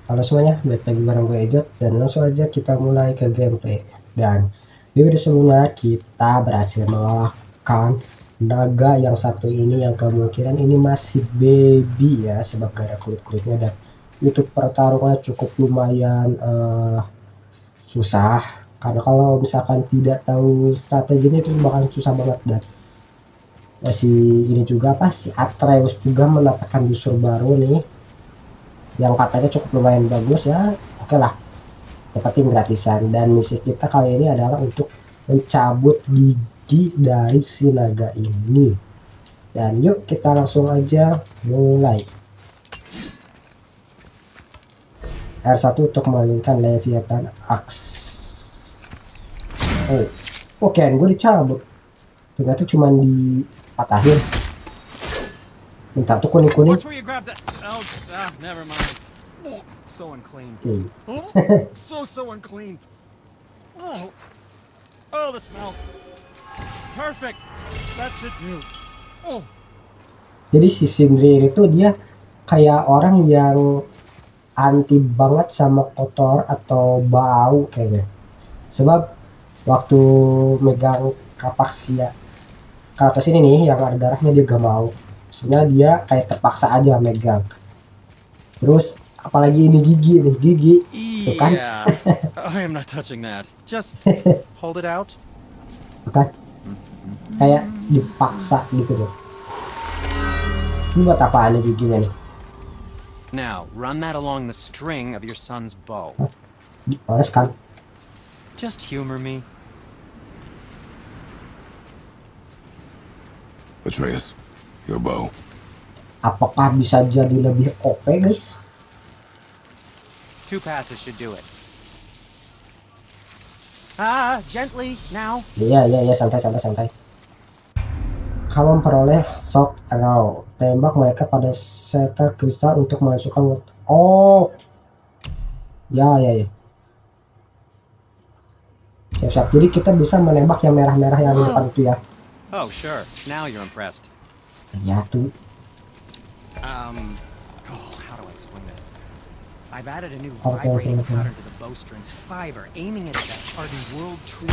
Halo semuanya, balik lagi bareng gue Ejot dan langsung aja kita mulai ke gameplay. Dan di video sebelumnya kita berhasil mengalahkan naga yang satu ini yang kemungkinan ini masih baby ya sebab gak ada kulit-kulitnya, dan itu pertarungannya cukup lumayan susah karena kalau misalkan tidak tahu strateginya itu bakal susah banget. Dan si ini juga apa si Atreus juga mendapatkan busur baru nih yang katanya cukup lumayan bagus ya. Oke lah, dapetin gratisan. Dan misi kita kali ini adalah untuk mencabut gigi dari si naga ini. Dan yuk kita langsung aja mulai. R1 untuk memainkan Leviathan Axe. Oke, gue dicabut. Ternyata cuma dipatahin. Bentar tuh kuning-kuning. So unclean. Hmm. So unclean. Oh, the smell. Perfect. That should do. Oh. Jadi si Sindri ini tuh dia kayak orang yang anti banget sama kotor atau bau kayaknya. Sebab waktu megang kapak si Kratos ini nih yang ada darahnya dia gak mau. Sebenarnya dia kayak terpaksa aja megang. Terus apalagi ini gigi nih, gigi tuh kan. I am not touching that. Just hold it out. Bukan, kayak dipaksa gitu loh. Ini buat apaan nih giginya nih? Now, run that along the string of your son's bow. Dioles kan. Just humor me. Atreus, your bow. Apakah bisa jadi lebih OP guys? 2 passes should do it. Gently now. Iya, santai. Kalau memperoleh shock arrow, tembak mereka pada setter kristal untuk memasukkan. Oh, ya. Siap. Jadi kita bisa menembak yang merah-merah yang di depan itu ya. Oh, sure. Now you're impressed. Ya tuh. How do I explain this? I've added a new Okay. vibrating pattern to the bowstring's fiber, aiming it at that hardened world tree.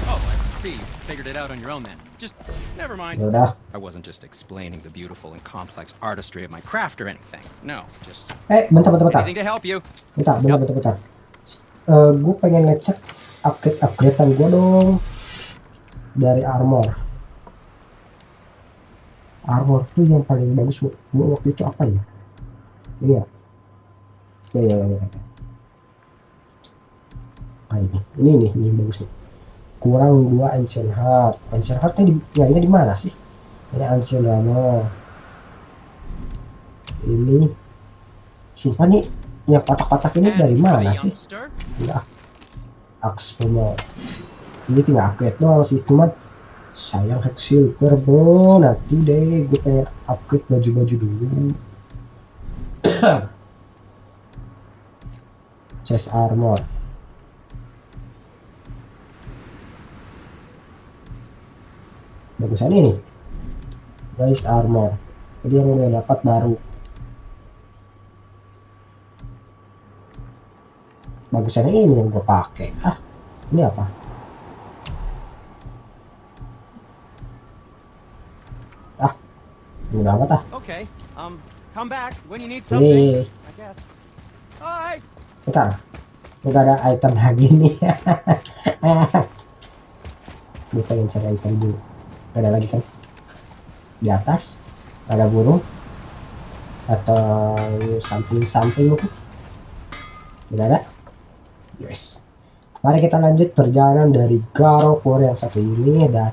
Oh, I see. Figured it out on your own then. Just never mind. Udah. I wasn't just explaining the beautiful and complex artistry of my craft or anything. No, just Bentar. anything to help you. Bentar. Gue pengen ngecek upgradean gue dong dari armor. Armor tuh yang paling bagus gue waktu itu apa ya? Ini ya. Ya. Ini bagus nih. Kurang 2 ancient heart. Ancient heartnya ini di mana sih? Ini ancient armor. Ini sumpah nih yang kotak-kotak ini dari mana sih? Ya, axe armor. Ini tinggal upgrade doang sih, cuman sayang hex silver bro. Nanti deh gue pengen upgrade baju-baju dulu. Chest armor. Bagusan ini guys, armor. Jadi yang udah dapat baru. Bagusan ini yang gue pakai. Ini apa? Udah amat Okay. Come back when you need something. I guess. Bye. Bentar. Enggak ada item lagi nih. Gue pengen cari item dulu. Gak ada lagi kan? Di atas ada burung atau something mungkin. Udah ada? Yes. Mari kita lanjut perjalanan dari God of War yang satu ini. Dan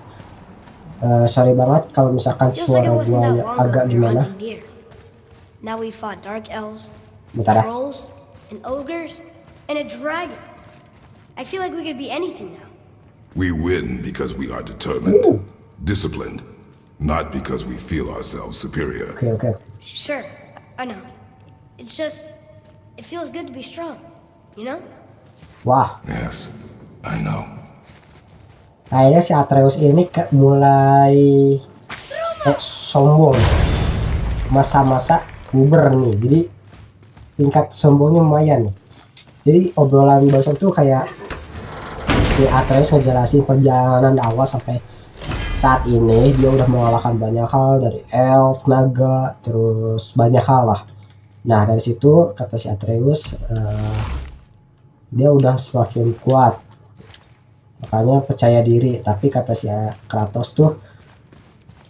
sorry banget kalau misalkan suara gua agak gimana. Now we fought dark elves, Bentar ya. trolls, and ogres, and a dragon. I feel like we could be anything now. We win because we are determined, disciplined, not because we feel ourselves superior. Okay. Sure, I know. It's just, it feels good to be strong, you know? Wah, Yes, I know. kayaknya si Atreus ini mulai sombong. Masa-masa puber nih. Jadi tingkat sombongnya lumayan nih. Jadi obrolan barusan tuh kayak si Atreus ngejelasin perjalanan awal sampai saat ini dia udah mengalahkan banyak hal dari elf, naga, terus banyak hal lah. Nah dari situ kata si Atreus dia udah semakin kuat, makanya percaya diri. Tapi kata si Kratos tuh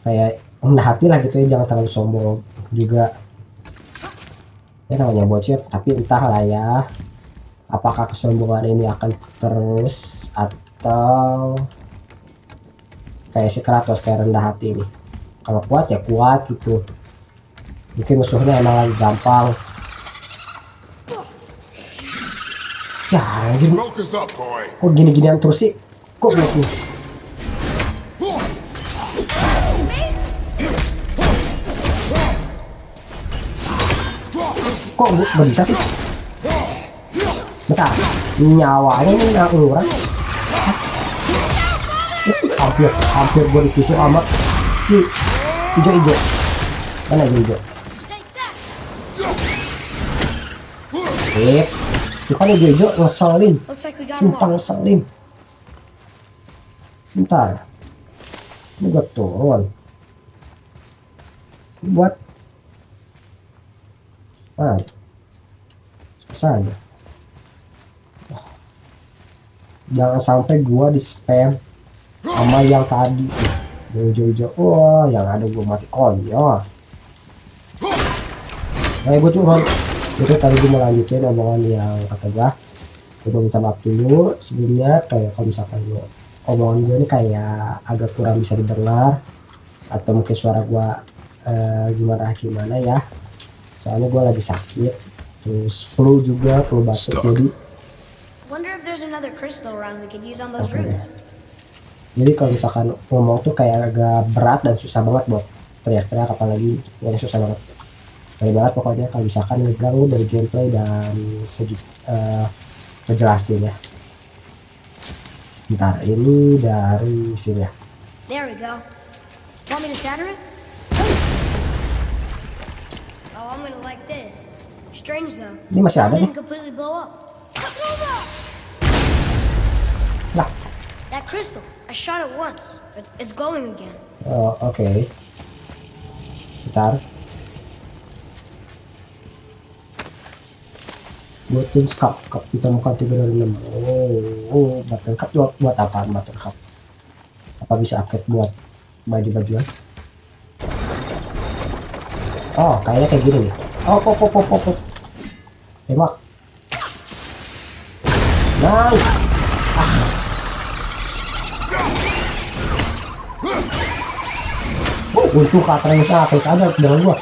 kayak rendah hati lah gitu ya, jangan terlalu sombong juga. Ya namanya bocil, tapi entahlah ya, apakah kesombongan ini akan terus atau kayak si Kratos kayak rendah hati ini. Kalau kuat ya kuat gitu, mungkin musuhnya emang lagi gampang. Ya anjir, Focus up, boy. kok gini-ginian terus sih, kok gitu. Kok nggak bisa sih? Bentar, nyawanya ini nggak ngurang. Hampir gue ditusuk sama si hijau-hijau. Mana hijau-hijau? Sip. Itu kan hijau-hijau ngeselin. Looks like we got 'em Sumpah all. ngeselin. Bentar. Ini gue turun. Buat saja. Jangan sampai gua di spam sama yang tadi hijau-hijau. Wah, yang ada gua mati konyol. Nah, gua cuma itu tadi gua mau lanjutin omongan yang kata gua. Gua minta maaf dulu sebelumnya, kayak kalau misalkan gua omongan gua ini kayak agak kurang bisa didengar atau mungkin suara gua gimana ya. Soalnya gue lagi sakit, terus flu juga, flu batuk. Jadi Wonder if there's another crystal around we could use on those Oke. roots. Jadi kalau misalkan ngomong tuh kayak agak berat dan susah banget buat teriak-teriak, apalagi yang susah banget. Dari banget pokoknya kalau misalkan ngeganggu dari gameplay dan segi kejelasin ya. Bentar, ini dari sini ya. There we go. Want me to shatter it? Oh, I'm gonna like this. Strange though. Ini masih ada It nih. didn't completely blow up. Lah, That crystal, I shot it once, but it's glowing again. oh, oke. Bentar. Buatin cup ditemukan 3 dari 6. Oh, button cup buat apaan button cup? Apa bisa upgrade buat baju-bajuan? Oh, kayaknya kayak gini nih. Oh, pop. Tembak. Nice. Untung katanya ada dengan gua.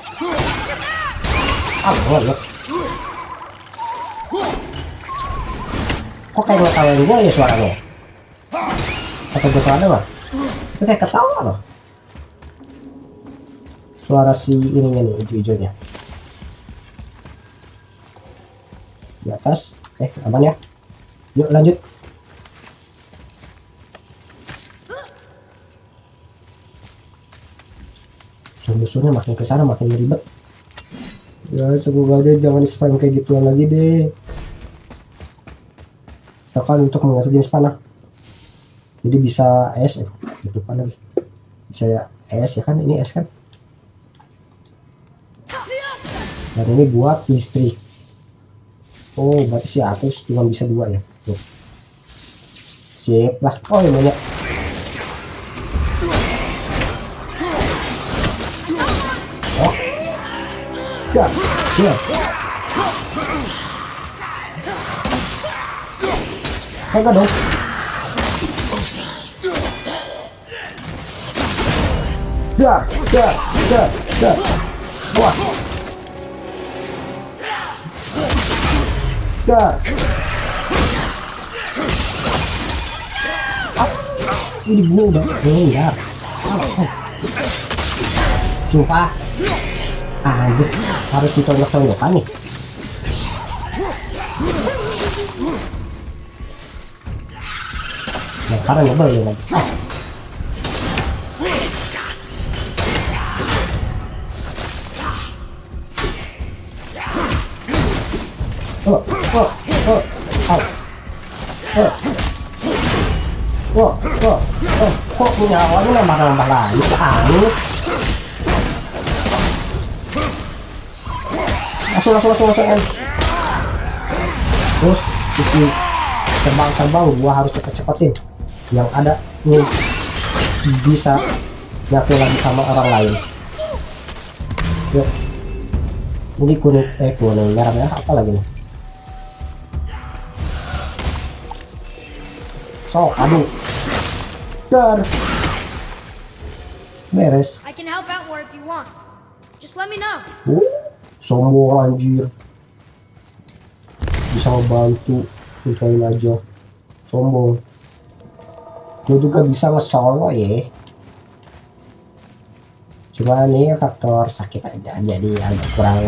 Gua. Kok kayak ngetawain gua ya suaranya? Atau gua salah mah? Itu kayak ketawa loh. Suara si ininya nih, hijau-hijaunya. Di atas. Oke, aman ya. Yuk lanjut. Musuh-musuhnya makin kesana makin ribet. Ya semoga aja jangan di spam kayak gituan lagi deh. Tekan untuk mengasah jenis panah. Jadi bisa es gitu panah. Bisa ya es ya kan, ini es kan. Dan ini buat listrik. Oh berarti si Atus cuma bisa 2 ya. Tuh. Sip lah. Oh yang banyak. Oh. Ya. Kagak dong. Dar. Wah. Dar. Ini gue udah menghindar. Sumpah. Anjir, harus ditonjok-tonjokan nih. Nah, karena nyebel ya lagi. Oh, oh, oh, oh, oh. Kok nyawanya nambah-nambah lagi aneh. Langsung kan. Terus si terbang gua harus cepet-cepetin. Yang ada nih bisa nyatu lagi sama orang lain. Yuk. Ini kuning merah apa lagi nih? So, aduh. Dar. Beres. I can help out more if you want. Just let me know. Sombong anjir. Bisa ngebantu. Puncain aja. Sombong. Gue juga bisa nge-solo ya. Cuma nih faktor sakit aja. Jadi agak kurang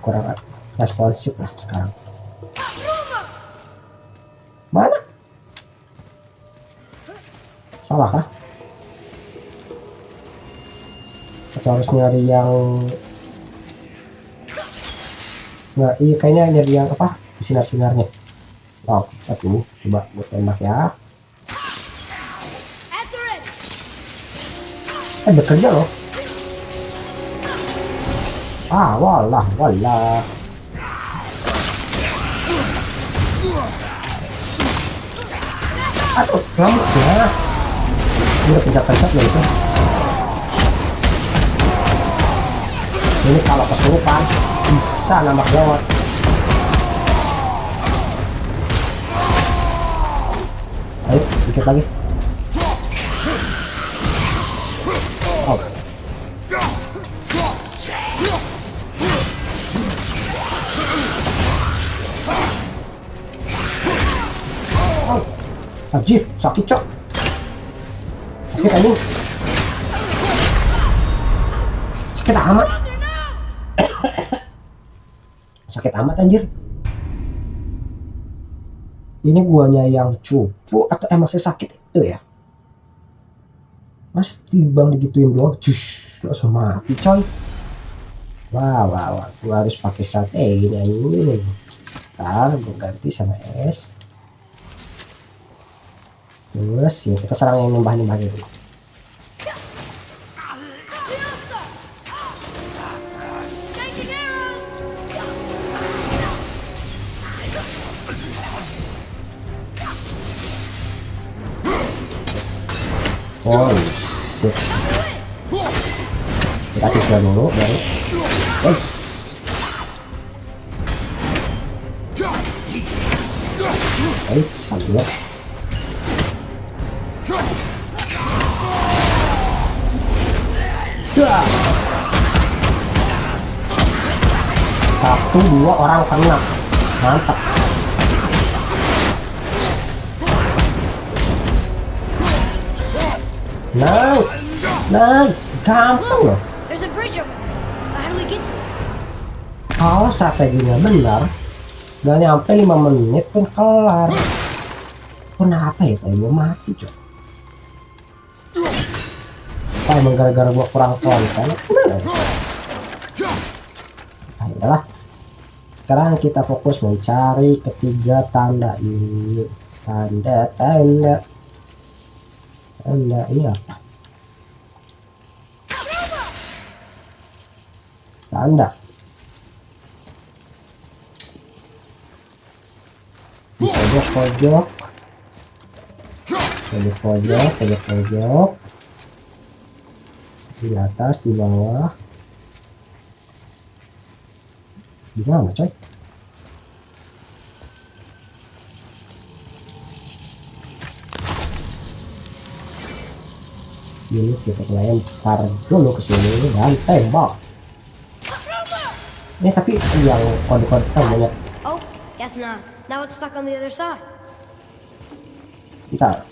kurang responsif lah sekarang. Mana? Salah kah? Atau harus nyari yang nggak? Iya kayaknya nyari yang apa? Sinar-sinarnya. Oh, aduh, coba gue tembak ya. Bekerja loh. Walah. Aduh, rambutnya. Udah pencet-pencet loh itu. Ini kalau kesurupan bisa nambah lewat. Ayo, dikit lagi. Oh. Anjir, sakit cok. Sakit anjing. Sakit amat. Sakit amat anjir. Ini guanya yang cupu atau emang saya sakit itu ya? Mas timbang digituin doang, langsung mati coy. Wah. Gua harus pakai strategi ini. Ntar gue ganti sama S. Terus ya kita serang yang nyembah dulu. Oh shit. Kita cicil dulu baru. Guys. Sambil. Satu dua orang kena, mantap. Nice, gampang loh. There's a bridge over there. How do we get to it? Kalau strateginya benar, gak nyampe 5 menit pun kelar. Kenapa ya tadi gua mati coy? Emang gara-gara gua kurang konsen. Adalah. Sekarang kita fokus mencari ketiga tanda ini. Tanda ini apa? Tanda. Di pojok. Di atas, di bawah. Di mana coy? Ini kita lempar dulu ke sini dan tembak. Ini tapi yang kode-kode banyak. Oh, guess not. Now it's stuck on the other side. Bentar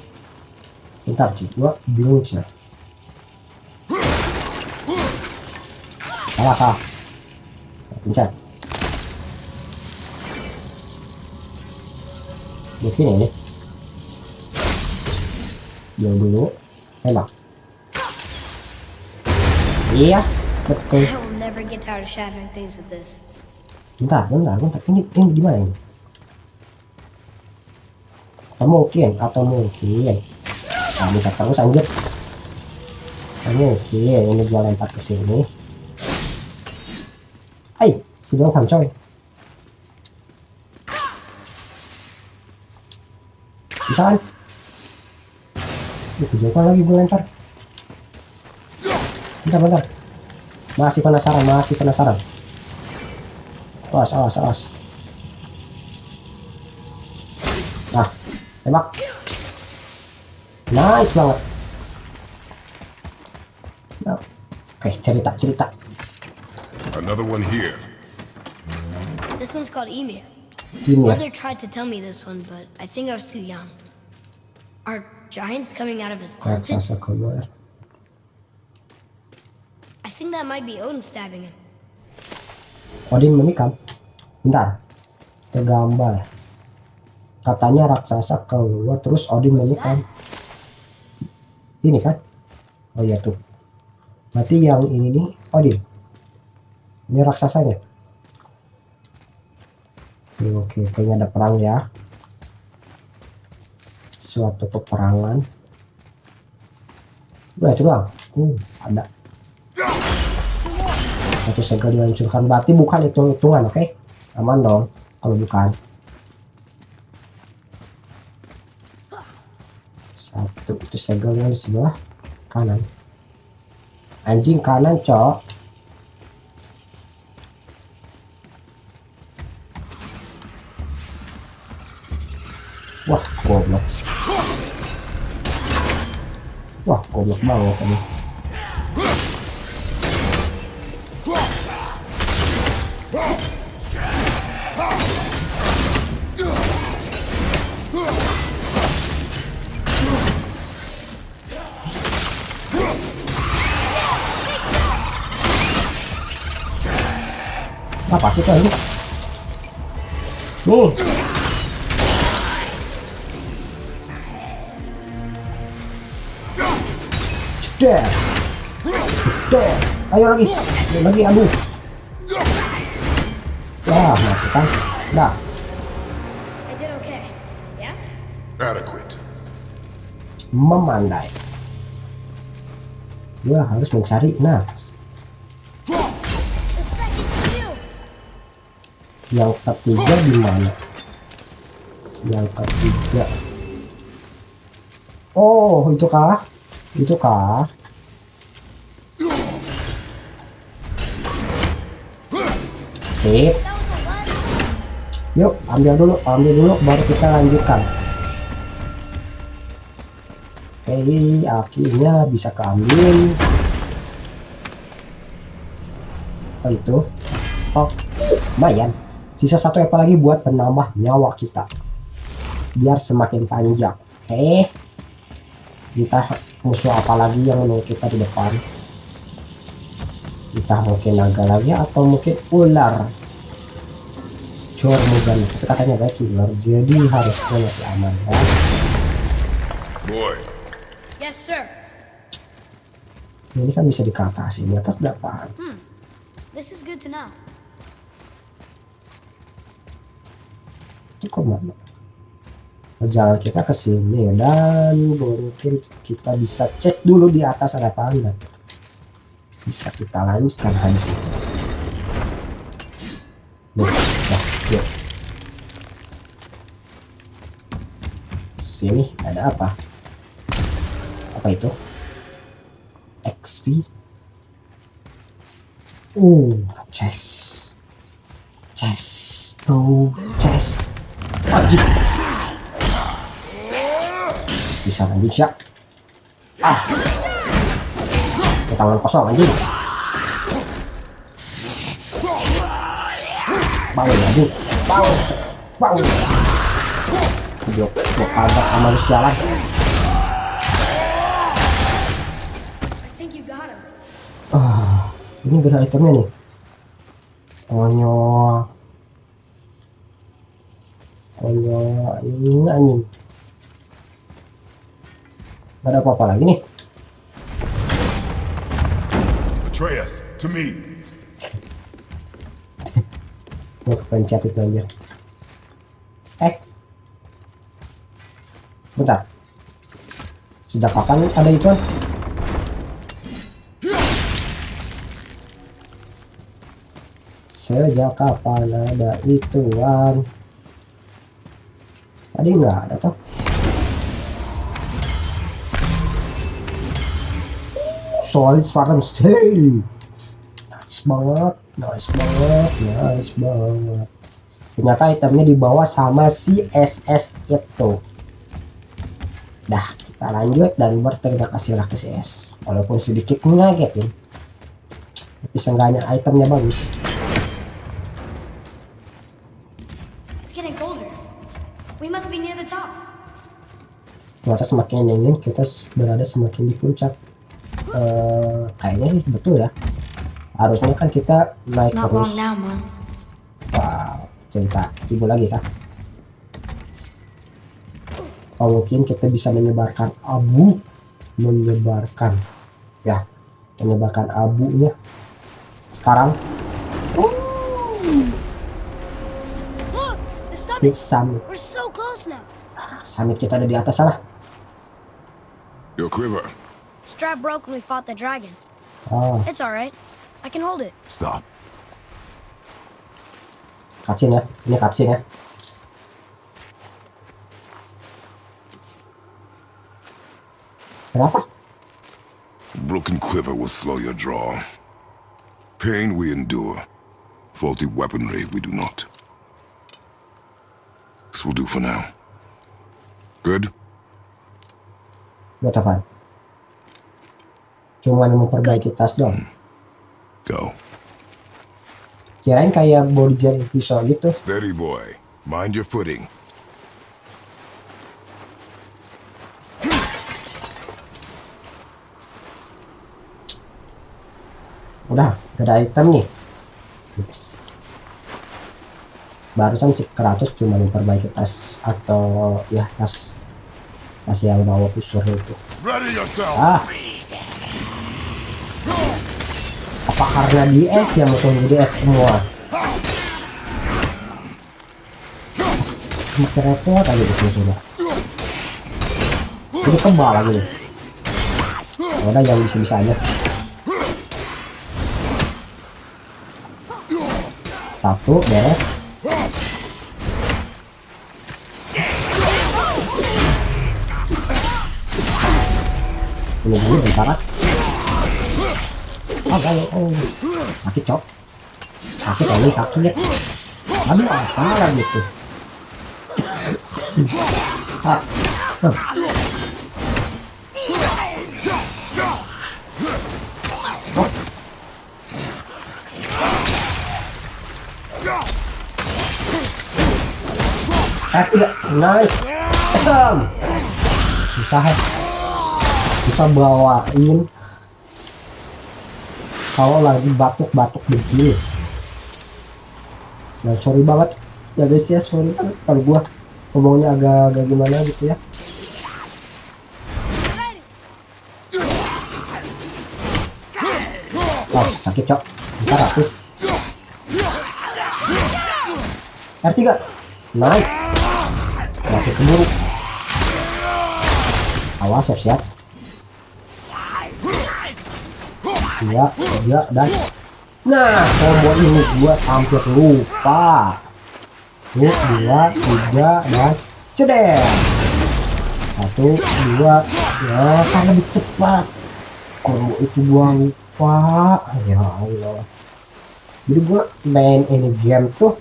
Cik, gua bingung Cik. Salah. Pencet. Begini ini. Jauh dulu. Tembak. Yes, betul. I will never get tired of shattering things with this. Bentar. Ini di mana ini? Atau mungkin. Nah, bisa terus anjir. Mungkin ini gua lempar ke sini. Hai, kejauhan coy. Bisa kan? Kejauhan lagi gua lempar. Bentar. Masih penasaran. Awas. Nah, tembak. Nice banget. Nah, oke, cerita. Another one here. This one's called Emir. Ini ya. Mother tried to tell me this one, but I think I was too young. Are giants coming out of his armpits? Raksasa keluar. I think that might be Odin stabbing him. Odin menikam. Bentar. Tergambar. Katanya raksasa keluar terus Odin menikam. Ini kan? Oh iya tuh. Berarti yang ini nih Odin. Ini raksasanya. Oke, kayaknya ada perang ya. Suatu peperangan. Udah itu doang. Ada. Satu segel dihancurkan. Berarti bukan hitungan, oke? Aman dong. Kalau bukan. Satu itu segelnya di sebelah kanan. Anjing kanan, cok. Wah, goblok banget ini. Apa sih kan ini? Nih. Deh. Ayo lagi, aduh. Wah, mati kan. Dah. I did okay. Yeah? Adequate. Memandai. Gua harus mencari nafas. Yang ketiga di mana? Yang ketiga. Oh, itu kah? Sip. Yuk, ambil dulu, baru kita lanjutkan. Oke, akhirnya bisa keambil. Oh itu. Oh, lumayan. Sisa satu apel lagi buat penambah nyawa kita. Biar semakin panjang. Oke. Entah musuh apa lagi yang menunggu kita di depan. Entah mungkin naga lagi atau mungkin ular. Jormugan, tapi katanya baik ular, jadi harusnya masih aman ya. Boy, Yes, sir. Ini kan bisa dikatasi di atas dapat. This is good to know. Cukup mana? Jalan kita ke sini dan mungkin kita bisa cek dulu di atas ada apa enggak. Bisa kita lanjutkan habis itu. Yuk. Sini ada apa? Apa itu? XP. Chest. Wajib. Bisa lanjut ya. Ke tangan kosong anjing. Bangun anjing. Bangun. Gua kabak sama manusia lah. I think you got him. Ini gak ada itemnya nih. Konyol. Ini anjing. Gak ada apa-apa lagi nih. Atreus, to me. Gue kepencet itu aja. Bentar. Sejak kapan ada ituan? Sejak kapan ada ituan? Tadi nggak ada toh. Solid Spartan Steel. Nice banget, nice banget, nice banget. Ternyata itemnya dibawa sama si SS itu. Dah, kita lanjut dan berterima kasihlah ke CS. Walaupun sedikit mengagetin, tapi seenggaknya itemnya bagus. It's getting colder. We must be near the top. Ternyata semakin dingin kita berada semakin di puncak. Kayaknya sih betul ya. Harusnya kan kita naik Not terus. long now, Mom. Wow, cerita ibu lagi kah? Oh, mungkin kita bisa menyebarkan abu, menyebarkan abunya sekarang. Look, the Di summit. summit. We're so close now. Summit kita ada di atas sana. Your quiver. Strap broke when we fought the dragon. Oh, It's alright. I can hold it. Stop. cutscene ya, ini cutscene ya. Kenapa? Broken quiver will slow your draw. Pain we endure. Faulty weaponry we do not. This will do for now. Good? Buat apa? Cuman memperbaiki tas dong. Go. Kirain kayak body jar pisau gitu. Steady, boy. Mind your footing. Udah, gak ada item nih. Yes. Barusan si Kratos cuma memperbaiki tas atau ya tas yang bawa pusur itu. Ready yourself. Apa karena di es yang langsung jadi es semua? Makin repot aja di musuhnya. Ini kebal lagi nih. Udah yang bisa-bisa aja. Satu beres. Ini dulu bentar. Sakit cok. Sakit ini sakit. Aduh apa gitu. Tidak, nice. Susah ya. Bisa bawain kalau lagi batuk-batuk begini. Nah, sorry banget ya guys ya, sorry banget kalau gua ngomongnya agak gimana gitu ya. Oh, sakit cok. Bentar aku. R3. Nice. Masih keburu. Awas, siap-siap. 2, 3, dan nah, combo ini gua hampir lupa. 2, 3, dan ceder. 1, 2, ya karena lebih cepat. Combo itu gua lupa. Ya Allah. Jadi gua main ini game tuh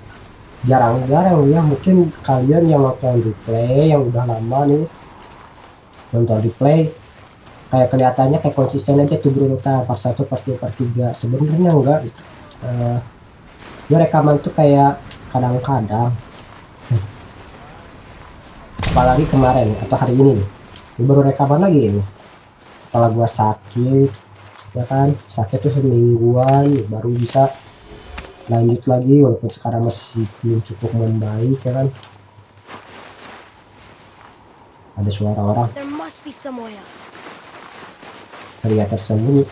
jarang-jarang ya. Mungkin kalian yang nonton replay yang udah lama nih nonton replay kayak kelihatannya kayak konsisten aja tuh berurutan part 1, part 2, part 3. Sebenarnya enggak gitu. Gue rekaman tuh kayak kadang-kadang apalagi kemarin atau hari ini nih gue baru rekaman lagi ini setelah gue sakit ya kan, sakit tuh semingguan baru bisa lanjut lagi walaupun sekarang masih belum cukup membaik ya kan. Ada suara orang. There must be some way up. Pria tersembunyi.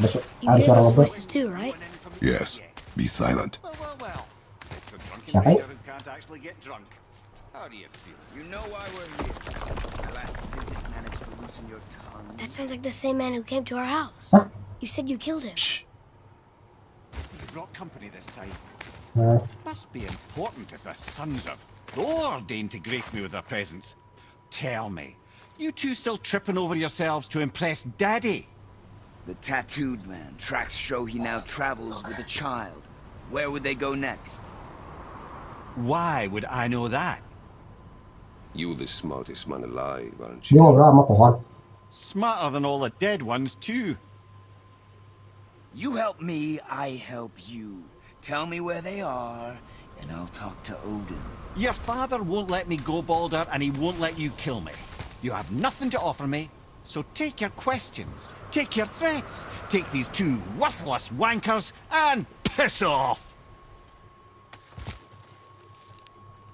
You Ada hear suara those ngobrol. voices too, right? Yes, be silent. Well. It's the drunken Siapa ya? geezer who can't actually get drunk. How do you feel? You know why we're here. My last visit managed to loosen your tongue. That sounds like the same man who came to our house. Hah? You said you killed him. Shh. You brought company this time. Nah, Must be important if the sons of Thor deign to grace me with their presence. Tell me, you two still tripping over yourselves to impress Daddy? The tattooed man. Tracks show he now travels with a child. Where would they go next? Why would I know that? You the smartest man alive, aren't dia you? ngobrol sama pohon. Smarter than all the dead ones, too. You help me, I help you. Tell me where they are, and I'll talk to Odin. Your father won't let me go, Balder, and he won't let you kill me. You have nothing to offer me, so take your questions, take your threats, take these two worthless wankers, and piss off!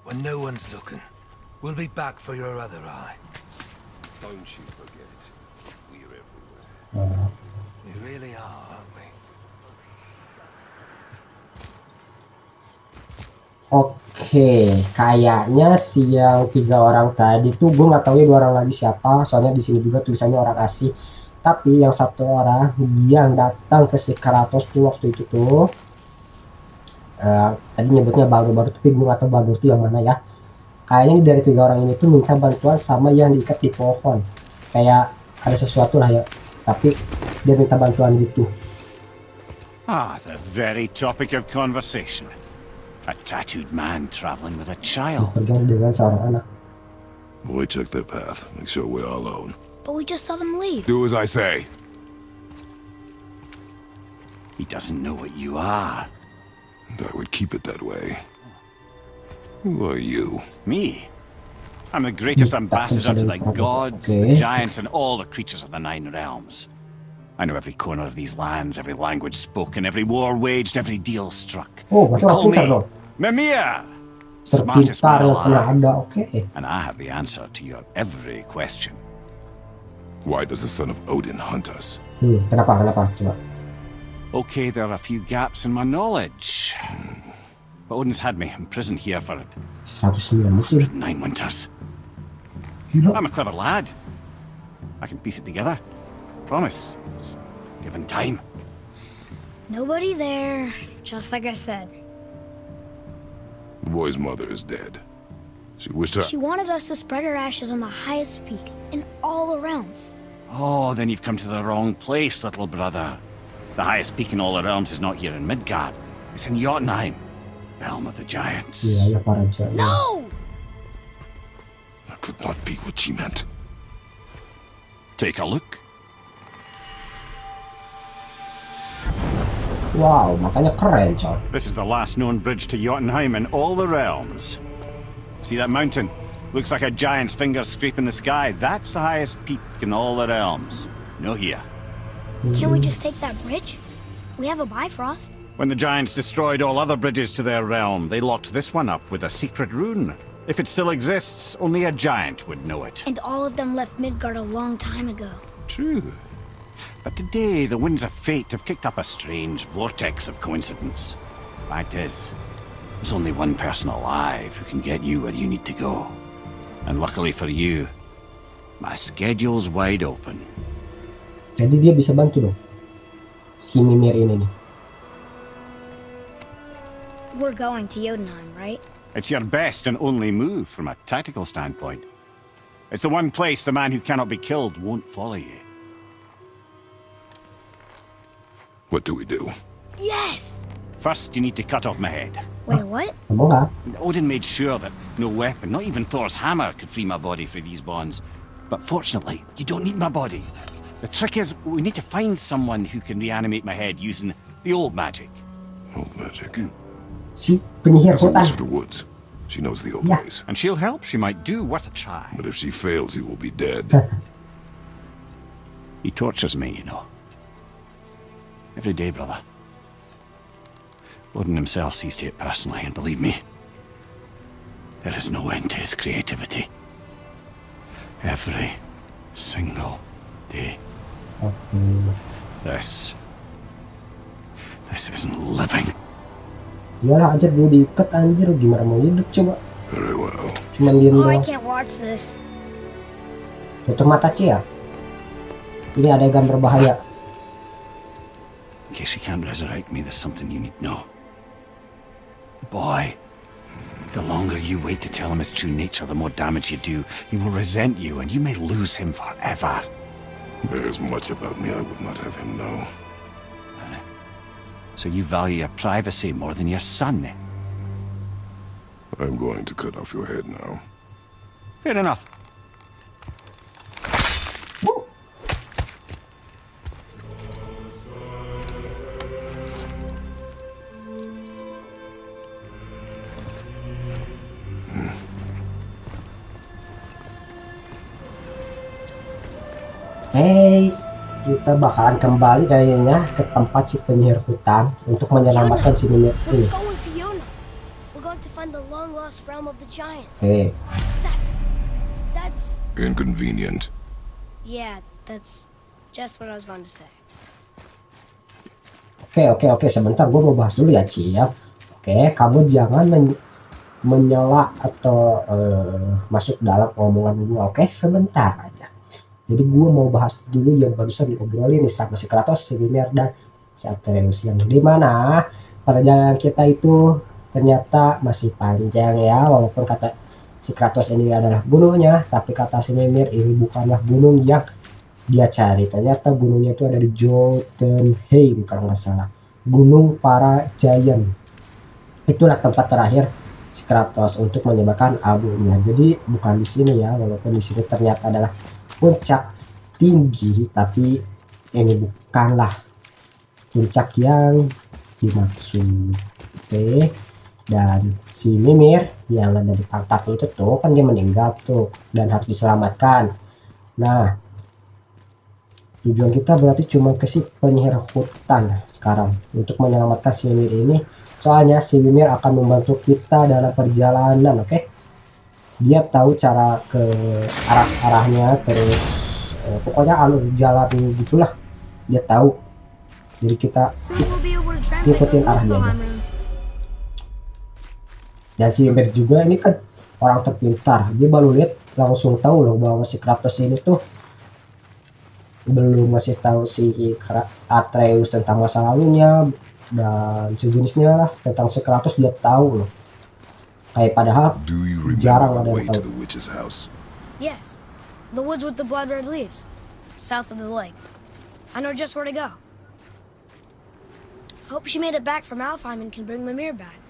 When no one's looking, we'll be back for your other eye. Don't you forget, we're everywhere. We really are, aren't we? Oke, kayaknya si yang 3 orang tadi tuh gue nggak tahu ya 2 orang lagi siapa. Soalnya di sini juga tulisannya orang asing. Tapi yang 1 orang yang datang ke si Kratos tuh waktu itu tuh, tadi nyebutnya baru-baru, tapi gue nggak tahu baru tuh yang mana ya. Kayaknya dari 3 orang ini tuh minta bantuan sama yang diikat di pohon. Kayak ada sesuatu lah ya. Tapi dia minta bantuan gitu. Ah, the very topic of conversation. A tattooed man traveling with a child. Pergi dengan seorang anak. Boy, check their path. Make sure we're all alone. But we just saw them leave. Do as I say. He doesn't know what you are. And I would keep it that way. Who are you? Me? I'm the greatest ambassador to the gods, the Okay. giants, and all the creatures of the Nine Realms. I know every corner of these lands, every language spoken, every war waged, every deal struck. Oh, They berarti orang call pintar me dong. Mimir, smartest Terpintar man yang pernah alive. ada, oke. And I have the answer to your every question. Why does the son of Odin hunt us? Kenapa? Coba. Okay, there are a few gaps in my knowledge. But Odin's had me imprisoned here for 109 musim. 9 winters. Gila. I'm a clever lad. I can piece it together. Promise. Just given time. Nobody there, just like I said. The boy's mother is dead. She wished her... She wanted us to spread her ashes on the highest peak in all the realms. Oh, then you've come to the wrong place, little brother. The highest peak in all the realms is not here in Midgard. It's in Jotunheim, realm of the giants. Iya, ya para jahat. No! That could not be what she meant. Take a look. Wow, matanya keren, coy. This is the last known bridge to Jotunheim in all the realms. See that mountain? Looks like a giant's finger scraping the sky. That's the highest peak in all the realms. No here. Can't we just take that bridge? We have a Bifrost. When the giants destroyed all other bridges to their realm, they locked this one up with a secret rune. If it still exists, only a giant would know it. And all of them left Midgard a long time ago. True. But today, the winds of fate have kicked up a strange vortex of coincidence. Fact is, there's only one person alive who can get you where you need to go. And luckily for you, my schedule's wide open. Jadi dia bisa bantu dong. Si Mimir ini nih. We're going to Jotunheim, right? It's your best and only move from a tactical standpoint. It's the one place the man who cannot be killed won't follow you. What do we do? Yes! First, you need to cut off my head. Wait, what? Kamu nggak? Odin made sure that no weapon, not even Thor's hammer, could free my body from these bonds. But fortunately, you don't need my body. The trick is, we need to find someone who can reanimate my head using the old magic. Old magic. Si penyihir There's a hutan. witch of the woods. She knows the old Yeah. ways. And she'll help, she might do, worth a try. But if she fails, he will be dead. He tortures me, you know. Every day, brother. Odin himself sees to it personally, and believe me, there is no end to his creativity. Every single day. Oke. This This isn't living. Iyalah aja dulu diikat anjir, gimana mau hidup coba. Very well. Cuman diem Oh, I doang. can't watch this. Tutup mata Cia. Ini adegan berbahaya. In case he can't resurrect me, there's something you need to know. Boy, the longer you wait to tell him his true nature, the more damage you do. He will resent you, and you may lose him forever. There's much about me I would not have him know. So you value your privacy more than your son, eh? I'm going to cut off your head now. Fair enough. Hey, kita bakalan kembali kayaknya ke tempat si penyihir hutan untuk menyelamatkan si Mimir ini. We're going to Yona. We're going to find the long-lost realm of the giants. Oke, That's... Inconvenient. Yeah, that's just what I was going to say. oke, sebentar gue mau bahas dulu ya Cil. Oke, kamu jangan menyela atau masuk dalam omongan gue. Oke, sebentar aja. Jadi gue mau bahas dulu yang barusan diobrolin nih sama si Kratos, si Mimir, dan si Atreus, yang dimana perjalanan kita itu ternyata masih panjang ya, walaupun kata si Kratos ini adalah gunungnya, tapi kata si Mimir ini bukanlah gunung yang dia cari. Ternyata gunungnya itu ada di Jotunheim kalau nggak salah, gunung para giant. Itulah tempat terakhir si Kratos untuk menyebarkan abunya. Jadi bukan di sini ya, walaupun di sini ternyata adalah puncak tinggi, tapi ini bukanlah puncak yang dimaksud. Oke. Dan si Mimir yang ada di pantat itu tuh kan dia meninggal tuh dan harus diselamatkan. Nah, tujuan kita berarti cuma ke si penyihir hutan sekarang untuk menyelamatkan si Mimir ini. Soalnya si Mimir akan membantu kita dalam perjalanan, oke? Dia tahu cara ke arah-arahnya, terus pokoknya alur jalan gitulah. Dia tahu. Jadi kita Soon we'll be able to translate ikutin those arahnya aja. Muspelheim runes. Dan si Mimir juga ini kan orang terpintar. Dia baru lihat langsung tahu loh bahwa si Kratos ini tuh belum ngasih tahu si Atreus tentang masa lalunya dan sejenisnya lah. Tentang si Kratos dia tahu loh. Kayak padahal Do you jarang remember ada the yang way to tahu. the witch's house? Yes, the woods with the blood red leaves, south of the lake. I know just where to go. Hope she made it back from Alfheim and can bring Mimir back.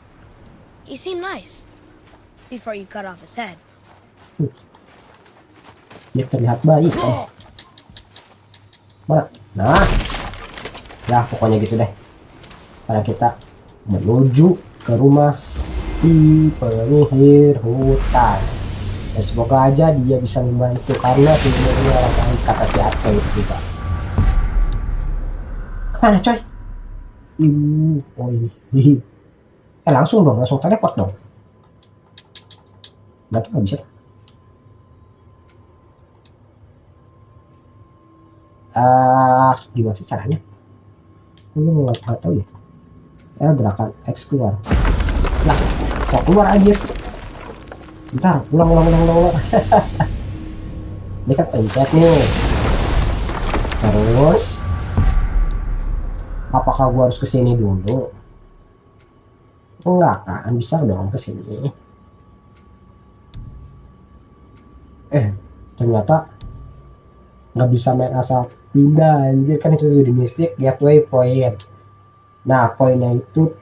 He seemed nice before you cut off his head. Dia terlihat baik. Mana? Nah, ya pokoknya gitu deh. Sekarang kita menuju ke rumah si penyihir hutan. Dan semoga aja dia bisa membantu karena sebenarnya orang baik kata si Atreus juga. Kemana coy? Oh ini. Langsung dong, langsung teleport dong. Nggak tuh nggak bisa. Gimana sih caranya? Gue nggak tahu ya. Gerakan X keluar. Lah, kok keluar aja? Bentar, ulang. Ini kan pencet nih. Terus, apakah gua harus kesini dulu? Enggak kan, bisa dong kesini. Ternyata nggak bisa main asal pindah anjir, kan itu di Mystic Gateway Point. Nah, poinnya itu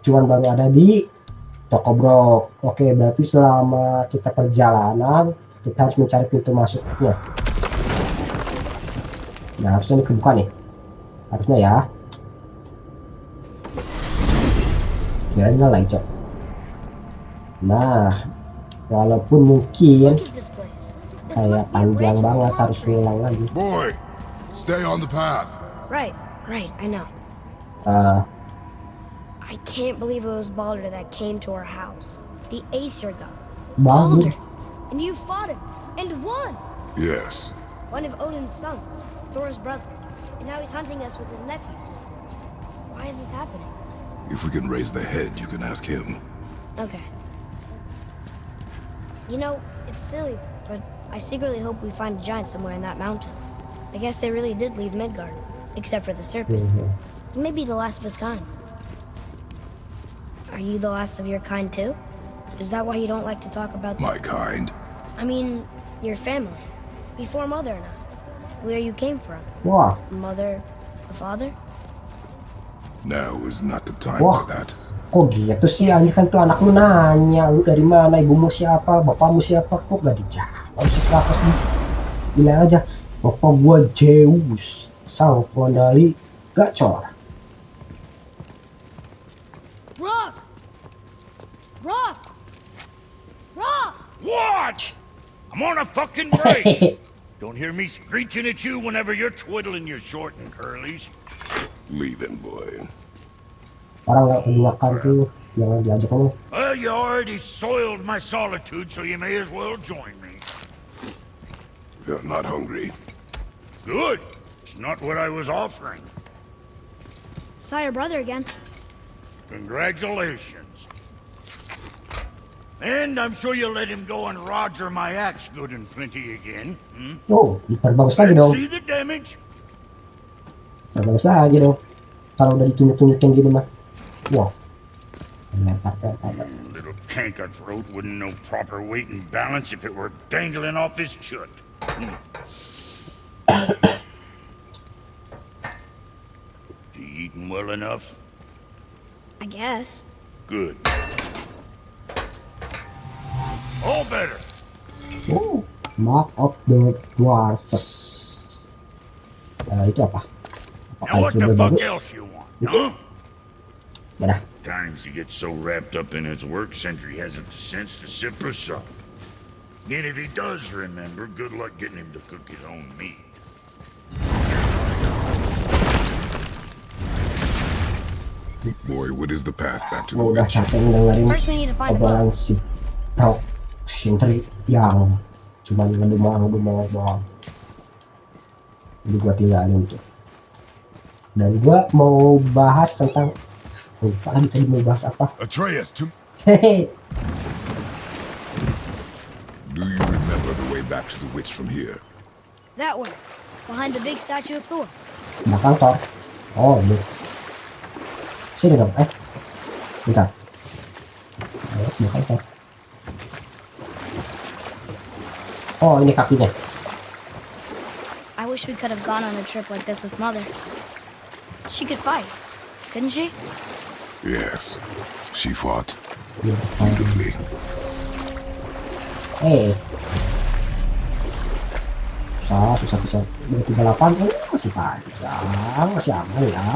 cuman baru ada di Toko Brok. Oke, berarti selama kita perjalanan kita harus mencari pintu masuknya. Nah, harusnya ini kebuka nih. Harusnya ya. Kirain nggak lagi, Cok. Nah, walaupun mungkin Look at this place. This kayak must be a panjang branch of banget the harus palm tree. ngulang lagi. Boy, stay on the path. Right, I know. I can't believe it was Baldur that came to our house. The Aesir god. Baldur. And you fought him, and won! Yes. One of Odin's sons, Thor's brother. And now he's hunting us with his nephews. Why is this happening? If we can raise the head, you can ask him. Okay. You know, it's silly, but I secretly hope we find a giant somewhere in that mountain. I guess they really did leave Midgard, except for the serpent. Maybe the last of his kind. Are you the last of your kind too? Is that why you don't like to talk about My kind. I mean, your family. Before Mother and I. Where you came from. Wah, Mother, the father? Now is not the time Wah. for that. kok gitu sih anjing, kan tuh anak lu nanya lu dari mana, ibumu siapa, bapakmu siapa, kok gak dijawab sih Kratos nih. Bilang aja, bapak gua Zeus, sang pengendali gacor. Rock! Rock! Rock! What? I'm on a fucking break. Don't hear me screeching at you whenever you're twiddling your short and curlies. Leave him, boy. Orang gak lagi makan tuh, jangan diajak ngomong. Well, you already soiled my solitude, so you may as well join me. You're not hungry. Good. It's not what I was offering. Saw your brother again. Congratulations. And I'm sure you'll let him go and roger my axe good and plenty again. Hmm? Oh, diperbagus lagi dong. See the damage? Perbagus lagi dong. Kalau udah ditunjuk-tunjukin gini mah. Wow. Lempar. Little canker throat wouldn't know proper weight and balance if it were dangling off his chut. You eating well enough? I guess. Good. All better. Oh, Mark of the Dwarfs. Itu apa? Now Apakah what itu the lebih fuck bagus? else you want, huh? Ya dah. Times he gets so wrapped up in his work, Sentry hasn't the sense to sip or sup. And if he does remember, good luck getting him to cook his own meat. Boy, what is the path back to the Gua udah witch? capek dengerin First we need to find a obrolan boat. si Proc Sentry yang cuman ngedumang doang. Jadi gua tinggalin tuh. Dan gua mau bahas tentang lupa lagi tadi mau bahas apa. Atreus, Hehe. do you remember the way back to the witch from here? That way. Behind the big statue of Thor. Belakang Thor. Oh ini. Sini dong. Bentar. Ayo, belakang Thor. Oh ini kakinya. I wish we could have gone on a trip like this with Mother. She could fight, couldn't she? Yes. She fought Iya, beautifully. susah bisa 238 masih panjang, masih aman ya.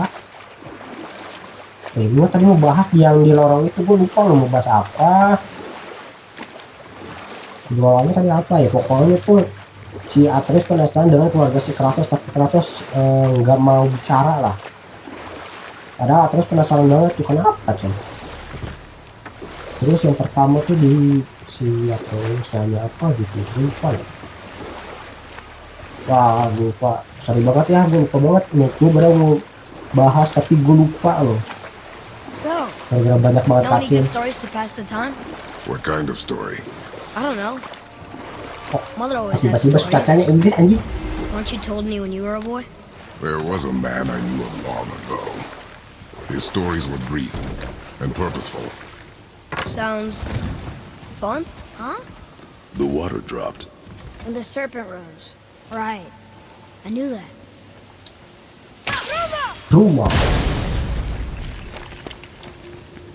Gua tadi mau bahas yang di lorong itu, gua lupa lo mau bahas apa. Jualannya tadi apa ya, pokoknya tuh si Atreus penasaran dengan keluarga si Kratos, tapi Kratos nggak mau bicara lah. Padahal Atreus penasaran banget tuh kenapa coy. Terus yang pertama tuh di si Atreus nanya apa gitu, lupa ya. Wah, gue lupa. Sorry banget ya, gue lupa banget. Gue baru mau bahas tapi gue lupa loh. So, Gara-gara banyak banget know any good cutscene. stories to pass the time? What kind of story? I don't know. Kok Mother always had tiba-tiba suka stories. tanya Inggris anjing? Weren't you told me when you were a boy? There was a man I knew of long ago. His stories were brief and purposeful. Sounds fun, huh? The water dropped. And the serpent rose. Right. I knew that. Rumah.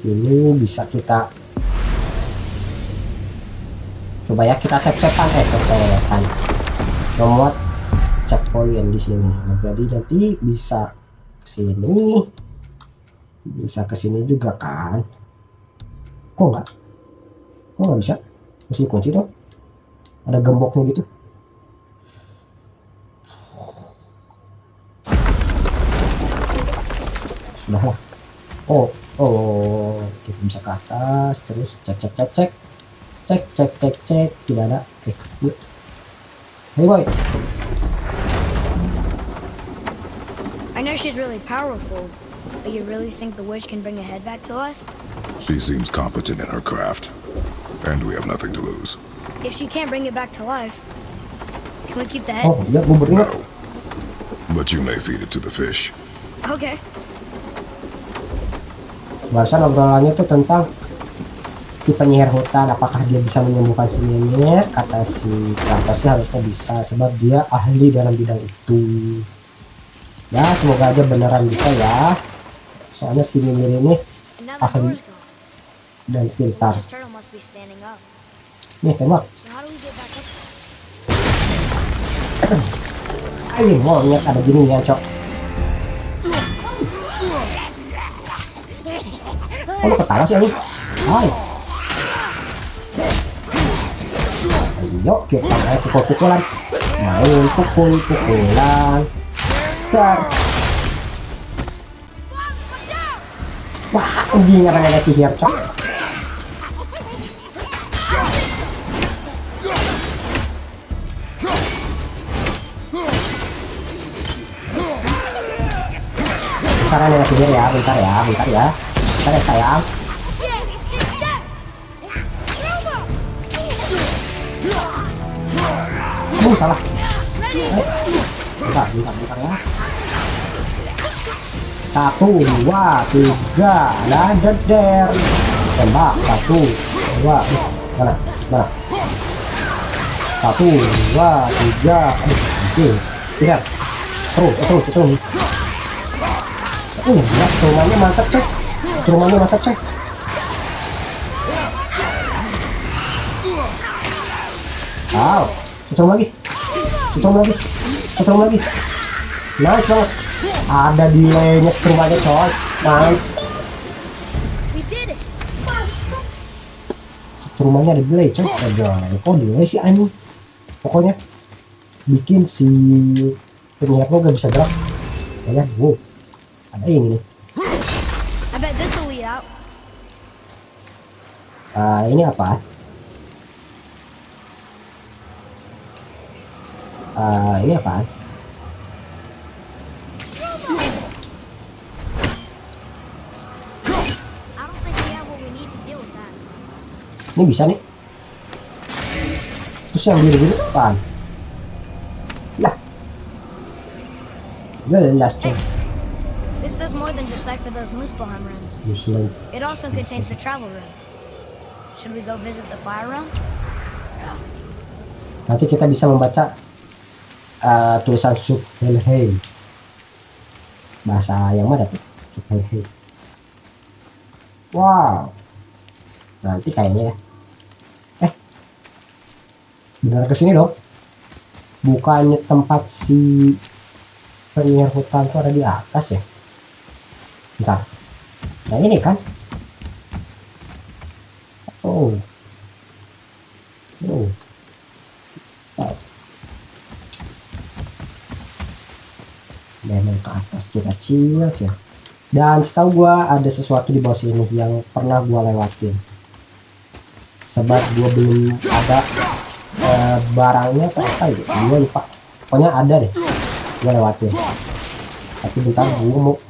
Ini bisa kita coba ya, kita save-savean save-savean. Nomor checkpoint di sini. Nah, jadi nanti bisa kesini, bisa kesini juga kan? Kok nggak bisa? Mesti kunci dong. Ada gemboknya gitu. Sudah lah. Oh, kita bisa ke atas, terus cek, tidak ada. Oke, yuk. Hey boy. I know she's really powerful, But you really think the witch can bring a head back to life? She seems competent in her craft. And we have nothing to lose. If she can't bring it back to life, can we keep the head? Oh iya, buburnya. No. But you may feed it to the fish. Okay. Barusan obrolannya tuh tentang si penyihir hutan, apakah dia bisa menyembuhkan si Mimir. Kata si Kratos sih harusnya bisa, sebab dia ahli dalam bidang itu. Ya semoga aja beneran bisa ya, soalnya si Mimir ini And now the ahli door's gone. dan pintar. Witch's turtle must be standing up. Nih tembak. So how do we get back up? Ayo monyet ada gini ya cok. Oh lu ketawa sih lu. Hai. Ayo kita main pukul-pukulan. Main pukul-pukulan. Dar. Wah anjing ada sihir cok. Bentar ada sihir ya, bentar ya, bentar ya. Bentar ya sayang. Salah. Bentar ya. 1, 2, 3 dan jeder. Tembak 1, 2. Mana? 1, 2, 3. Anjing. Lihat. Terus. Ya, rumahnya mantap cek. Wow, setrum lagi. Nice banget. Ada delaynya setrum aja coy. Nice. We did it. Setrum aja ada delay coy. Kok delay sih anjing. Pokoknya bikin si penyihirnya gak bisa gerak. Kayaknya, wow. Ada ini nih. I bet this will lead out. Ini apa? Ini apaan? I don't think we have what we need to deal with that. Ini bisa nih. Terus yang biru-biru itu apaan? Lah. Jelas coy. This does more than decipher those Muspelheim runes. Muslim. It also contains the travel rune. Should we go visit the fire realm? Nanti kita bisa membaca tulisan Subhelheim. Bahasa yang mana tuh? Subhelheim. Wow. Nanti kayaknya ya. Benar kesini dong. Bukannya tempat si penyihir hutan tuh ada di atas ya? Bentar. Nah ini kan. Oh. Memang ke atas kita chill ya. Dan setahu gua ada sesuatu di bawah sini yang pernah gua lewatin. Sebab gua belum ada barangnya atau apa ya? Gua lupa. Pokoknya ada deh. Gua lewatin. Tapi bentar gua mau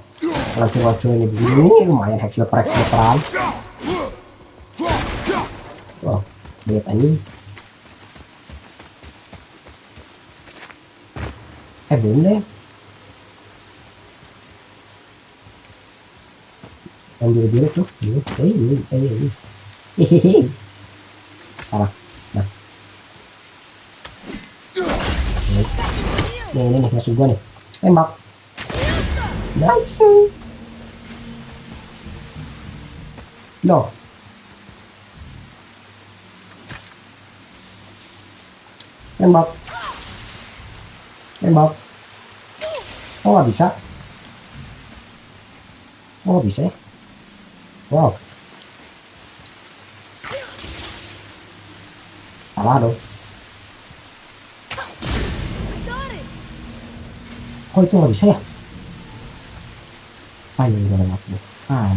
lancur-lancur ini begini lumayan heksel-peran. Wah, lihat ini. Belum deh. Yang biru-biru tuh. Ini. Hehehe. Salah. Nah. Ini nih masuk gua nih. Tembak. Nice. Loh. Tembak. Oh nggak bisa. Ya. Wow. Salah dong. Oh itu nggak bisa ya? Ini gue lewat nih. Oh.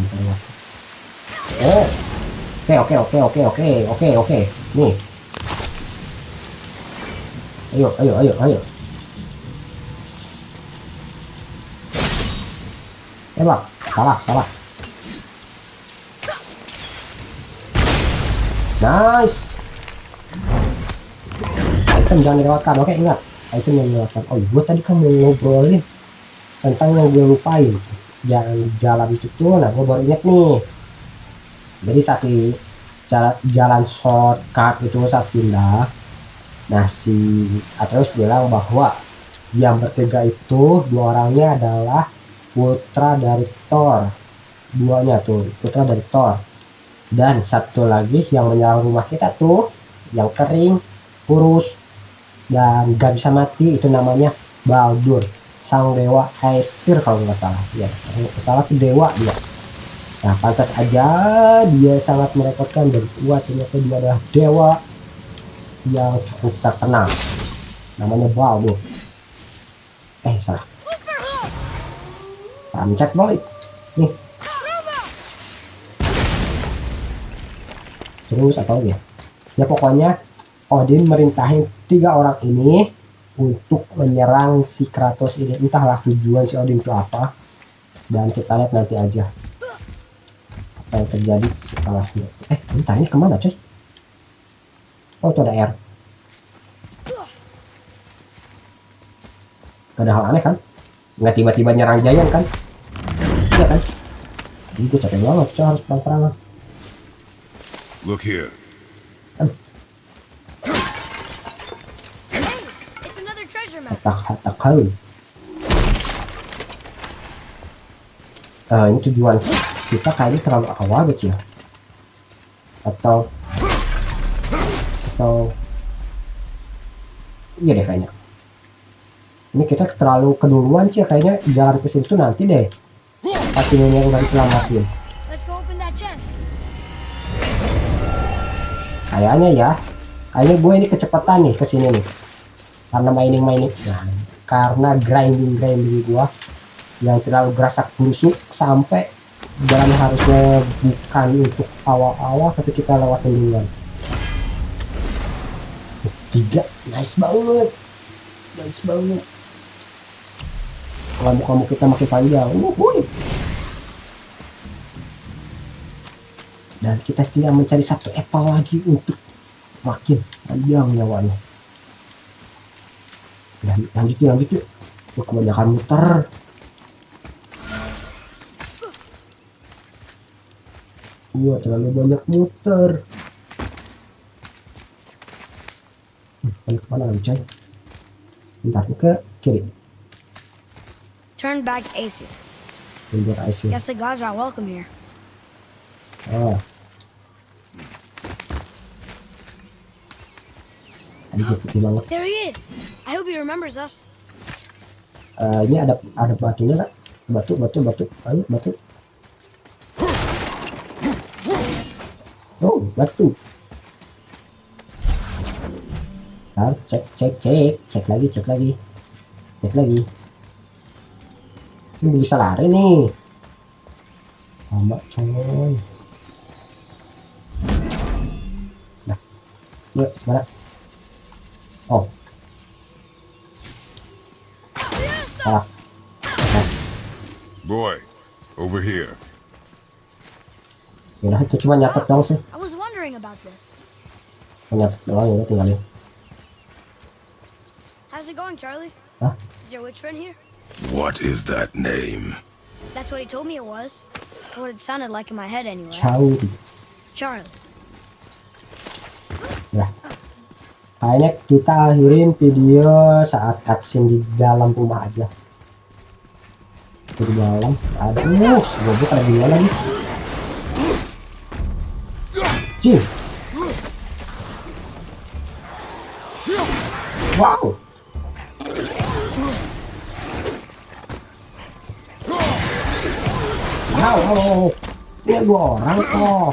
Oke. Nih. Ayo. Tembak. salah. Nice. Item jangan dilewatkan. Oke, ingat. Item yang dilewatkan. Oh, gue tadi kan mau ngobrolin tentang yang gue lupain. Yang jalan itu tuh, nah gue baru inget nih. Jadi saat di jalan shortcut itu saat pindah, nah si Atreus bilang bahwa yang bertiga itu dua orangnya adalah putra dari Thor. Duanya tuh putra dari Thor. Dan satu lagi yang menyerang rumah kita tuh, yang kering, kurus, dan gak bisa mati, itu namanya Baldur, sang dewa Aesir kalau nggak salah. Ya, kalau nggak salah tuh dewa dia. Nah, pantas aja dia sangat merepotkan dan kuat, ternyata dia adalah dewa yang cukup terkenal. Namanya Baldur. Salah. Pencet boy. Nih. Terus apa lagi ya? Ya pokoknya Odin merintahin 3 orang ini untuk menyerang si Kratos ini. Entahlah tujuan si Odin itu apa. Dan kita lihat nanti aja apa yang terjadi setelahnya. Bentar, ini kemana coy? Oh, itu ada R. Gak ada hal aneh kan? Nggak tiba-tiba nyerang Giant kan? Iya kan? Ini gue capek banget coy, harus perang-perangan. Look here. It's another treasure map. Hatak kali. Ini tujuan kita kayaknya terlalu awal kecil. Atau iya deh kayaknya. Ini kita terlalu keduluan sih kayaknya, jalan ke situ nanti deh. Pasti yang udah diselamatin. Let's go open that chest. Kayaknya ya. Kayaknya gue ini kecepatan nih kesini nih. Karena mining. Nah, karena grinding gue yang terlalu gerasak busuk sampai jalan harusnya bukan untuk awal-awal tapi kita lewatin duluan. 3, nice banget. Kamu kita makin panjang. Dan kita tidak mencari satu apple lagi untuk makin panjang nyawanya. Dan lanjut yuk. Kebanyakan muter. Terlalu banyak muter. Balik kemana lagi coy? Bentar, ke kiri. Turn back Aesir. Guess the gods are welcome here. Banget. There he is. I hope he remembers us. Ini ada batunya kan? Batu. Ayo batu. Oh, batu. Nah, cek lagi. Ini bisa lari nih. Lama coy. Nah, yuk mana? Oh, salah. Boy, over here. Ya itu cuma nyatet doang sih. I was wondering about this. Nyatet doang ya, tinggalin. How's it going, Charlie? Hah? Is your witch friend here? What is that name? That's what he told me it was. What it sounded like in my head anyway. Charlie. Ya. Kayaknya kita akhirin video saat cutscene di dalam rumah aja. Di dalam ada goblok ada dia lagi. Jim. Wow. Ini 2 orang kok.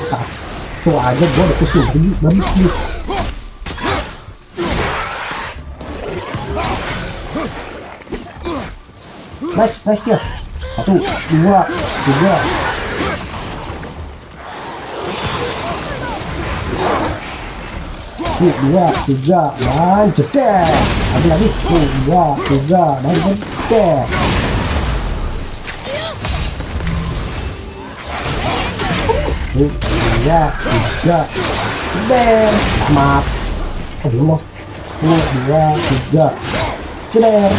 Satu aja gua udah pusing sedih banget nih. Nice dia. 1, 2, 3. Tuh, 2, 3, dan jedek. Lagi. 2, 3, dan jedek. 2, 3, jeder, tamat. Belum loh. 1, 2, 3, jeder.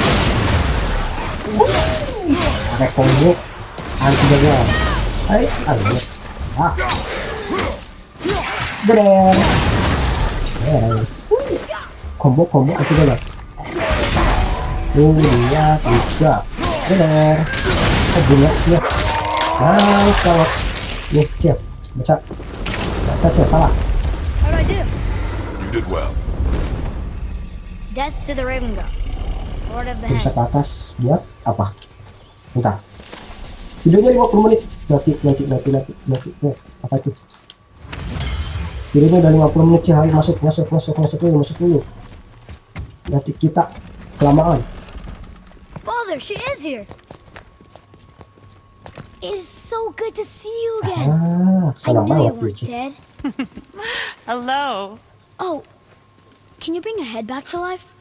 Pakai combo anti gagal. Aduh. Jeder. Yes. Combo anti gagal. 1, 2, 3, jeder. Bunga ya. Nice kalau nih Cil, baca Cil, salah. How do I do? You did well. Death to the Raven God, Lord of the Bisa Hand. ke atas buat apa? Bentar. Videonya 50 menit. Nanti. Apa itu? Videonya udah 50 menit Cil. Ayo masuk dulu. Nanti kita kelamaan. Father, she is here. It's so good to see you again. I Senang knew you banget weren't Cil. dead. Hello. Oh, can you bring a head back to life?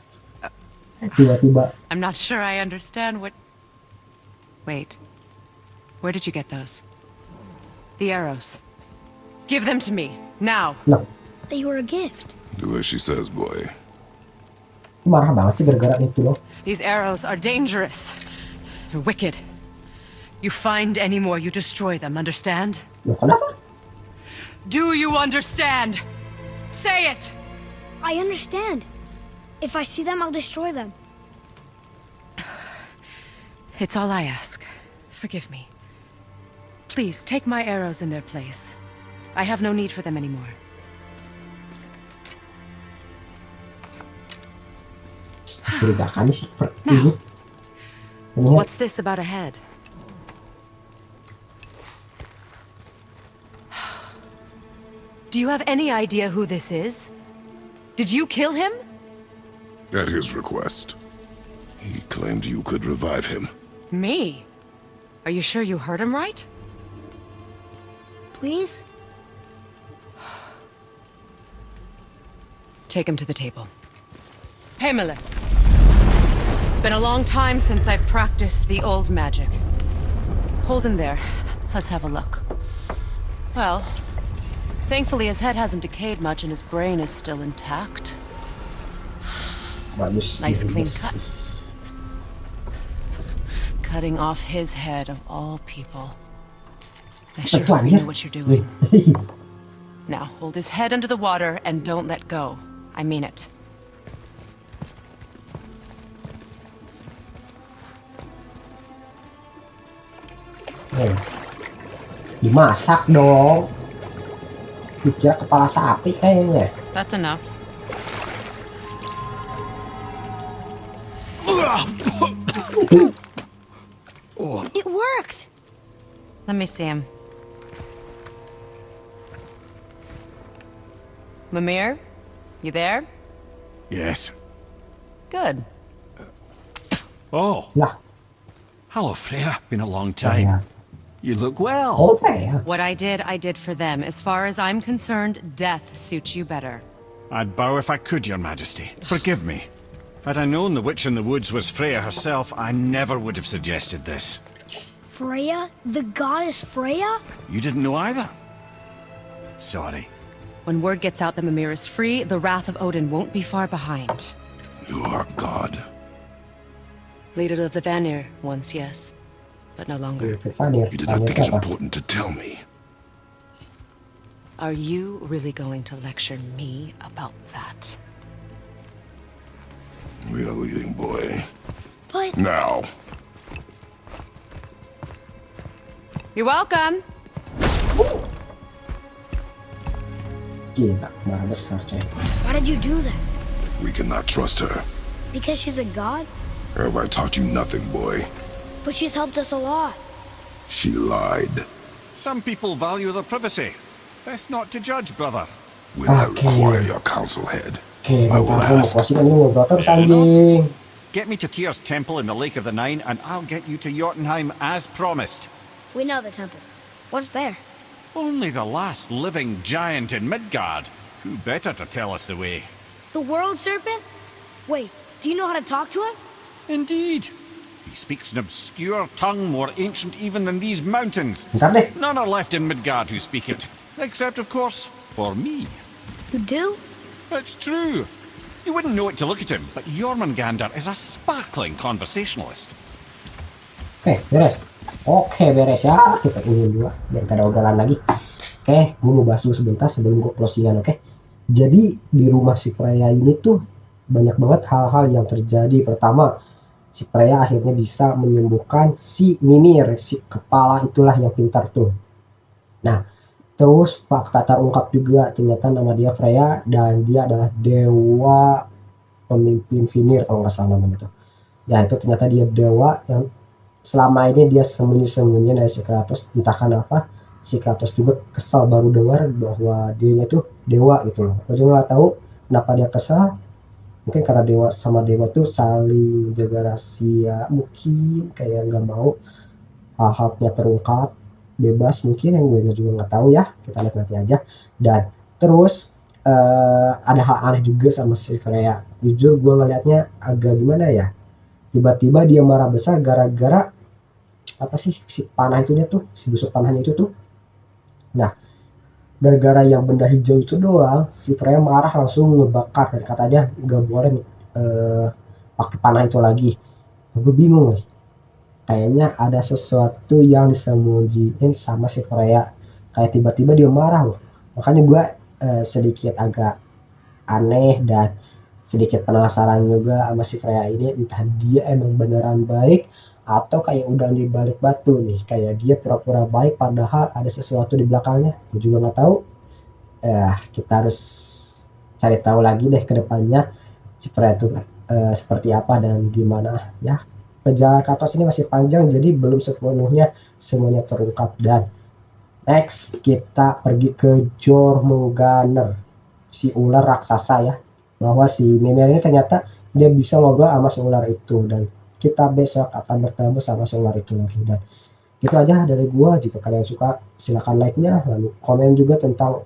Tiba-tiba. I'm not sure I understand what... Wait. Where did you get those? The arrows. Give them to me, now. Loh, They were a gift. Do as she says, boy. marah banget sih gara-gara itu loh. These arrows are dangerous. They're wicked. You find any more, you destroy them, understand? Loh, kenapa? Do you understand? Say it! I understand. If I see them, I'll destroy them. It's all I ask. Forgive me. Please, take my arrows in their place. I have no need for them anymore. Curigakan sih seperti ini. Ini What's this about a head? Do you have any idea who this is? Did you kill him? At his request. He claimed you could revive him. Me? Are you sure you heard him right? Please? Take him to the table. Himmler. It's been a long time since I've practiced the old magic. Hold him there. Let's have a look. Well, thankfully his head hasn't decayed much and his brain is still intact. bagus. Nice clean bagus. cut. Cutting off his head of all people. I sure Itu hope you anjir. know what you're doing. Now, hold his head under the water and don't let go. I mean it. Dimasak dong. Dikira kepala sapi kayaknya. That's enough. It worked! Let me see him. Mimir? You there? Yes. Good. Oh, Lah, hello, Freya. Been a long saya. time. You look well. Oh, saya. What I did for them. As far as I'm concerned, death suits you better. I'd bow if I could, Your Majesty. Forgive me. Had I known the witch in the woods was Freya herself, I never would have suggested this. Freya? The goddess Freya? You didn't know either? Sorry. When word gets out that Mimir is free, the wrath of Odin won't be far behind. You are God. Leader of the Vanir, once, yes. But no longer. Vanir, You did not Vanir think it apa? important to tell me. Are you really going to lecture me about that? We are leaving, boy. But Now. You're welcome! Gila, marah besar coy. why did you do that? We cannot trust her. Because she's a god? Have I taught you nothing, boy? But she's helped us a lot. She lied. Some people value their privacy. Best not to judge, brother. When I Okay. require your council head, Oke, I will bentar gue mau ask. closing ini ngobrol terus anjing. Get me to Tyr's temple in the Lake of the Nine, and I'll get you to Jotunheim as promised. We know the temple. What's there? Only the last living giant in Midgard. Who better to tell us the way? The world serpent? Wait, do you know how to talk to him? Indeed. He speaks an obscure tongue more ancient even than these mountains. Bentar deh. None are left in Midgard who speak it. Except, of course, for me. You do? It's true. You wouldn't know it to look at him, but Jormungandr is a sparkling conversationalist. Oke, beres. Oke, beres ya. Kita ini dulu biar gak ada obrolan lagi. Oke, gue mau bahas dulu sebentar sebelum gue closingan, oke? Jadi di rumah si Freya ini tuh banyak banget hal-hal yang terjadi. Pertama, si Freya akhirnya bisa menyembuhkan si Mimir, si kepala itulah yang pintar tuh. Nah, terus fakta terungkap juga ternyata nama dia Freya dan dia adalah dewa pemimpin Vanir kalau nggak salah namanya tuh. Ya itu ternyata dia dewa yang selama ini dia sembunyi-sembunyi dari si Kratos, entah kenapa si Kratos juga kesal baru dengar bahwa dianya tuh dewa gitu loh. Gue juga nggak tahu kenapa dia kesal. Mungkin karena dewa sama dewa tuh saling jaga rahasia, mungkin kayak nggak mau hal-halnya terungkap bebas, mungkin yang gue juga nggak tahu ya, kita lihat nanti aja. Dan terus ada hal aneh juga sama si Freya. Jujur gue ngelihatnya agak gimana ya, tiba-tiba dia marah besar gara-gara apa sih si panah itunya tuh, si busur panahnya itu tuh. Nah, gara-gara yang benda hijau itu doang, si Freya marah langsung ngebakar dan katanya nggak boleh pakai panah itu lagi. Gue bingung nih, kayaknya ada sesuatu yang disembunyiin sama si Freya. Kayak tiba-tiba dia marah loh. Makanya gue sedikit agak aneh dan sedikit penasaran juga sama si Freya ini. Entah dia emang beneran baik atau kayak udah di balik batu nih, kayak dia pura-pura baik padahal ada sesuatu di belakangnya. Gue juga nggak tahu. Kita harus cari tahu lagi deh ke depannya si Freya itu seperti apa dan gimana ya. Perjalanan Kratos ini masih panjang, jadi belum sepenuhnya semuanya terungkap. Dan next kita pergi ke Jormungandr, si ular raksasa ya. Bahwa si Mimir ini ternyata dia bisa ngobrol sama si ular itu, dan kita besok akan bertemu sama si ular itu lagi. Dan gitu aja dari gua. Jika kalian suka silahkan like-nya, lalu komen juga tentang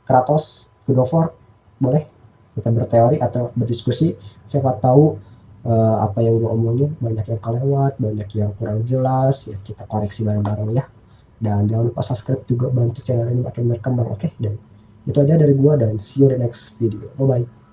Kratos, God of War, boleh kita berteori atau berdiskusi. Siapa tahu apa yang gue omongin banyak yang kelewat, banyak yang kurang jelas, ya kita koreksi bareng-bareng ya. Dan jangan lupa subscribe juga, bantu channel ini makin berkembang, oke? Dan itu aja dari gue, dan see you the next video. Bye bye.